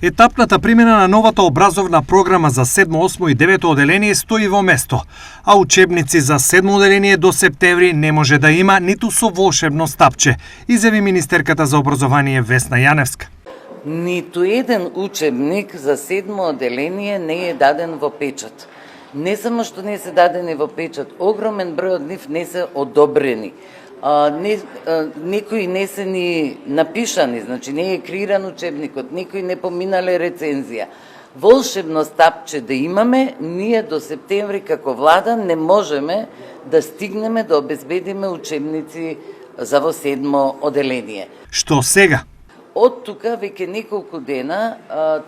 Етапната примена на новата образовна програма за 7, 8 и 9 оделение стои во место, а учебници за 7 оделение до септември не може да има ниту со волшебно стапче, изјави министерката за образование Весна Јаневска. Ниту еден учебник за 7 оделение не е даден во печат. Не само што не се дадени во печат, огромен број од нив не се одобрени. Некои не се ни напишани, значи не е креиран учебникот, некои не поминале рецензија. Волшебно стапче да имаме, ние до септември како влада не можеме да стигнеме да обезбедиме учебници за во 7 оделение. Што сега? Од тука веќе неколку дена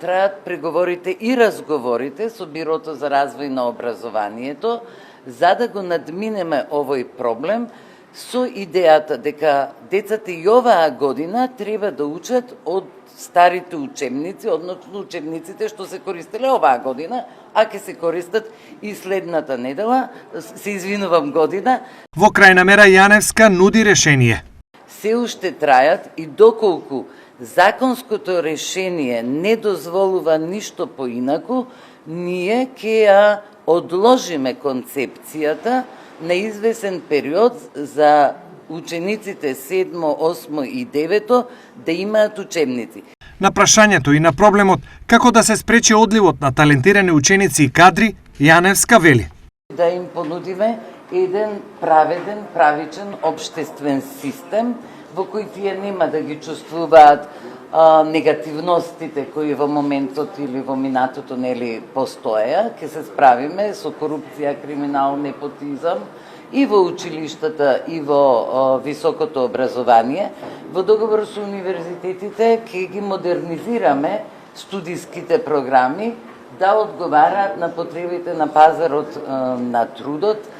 траат преговорите и разговорите со Бирото за развој на образованието, за да го надминеме овој проблем, со идејата дека децата и оваа година треба да учат од старите учебници, односно учебниците што се користеле оваа година, а ќе се користат и следната недела, се извинувам година. Во крајна мера Јаневска нуди решение. Се уште трајат и доколку законското решение не дозволува ништо поинаку, ние ќе ја одложиме концепцијата на извесен период за учениците 7, 8 и 9 да имаат учебници. На прашањето и на проблемот како да се спречи одливот на талентирани ученици и кадри, Јаневска вели: Да им понудиме еден праведен, правичен, обштествен систем во кој тие нема да ги чувствуваат негативностите кои во моментот или во минатото нели постоеа. Ќе се справиме со корупција, криминал, непотизам и во училиштата и во високото образование. Во договор со универзитетите ќе ги модернизираме студиските програми да одговараат на потребите на пазарот на трудот,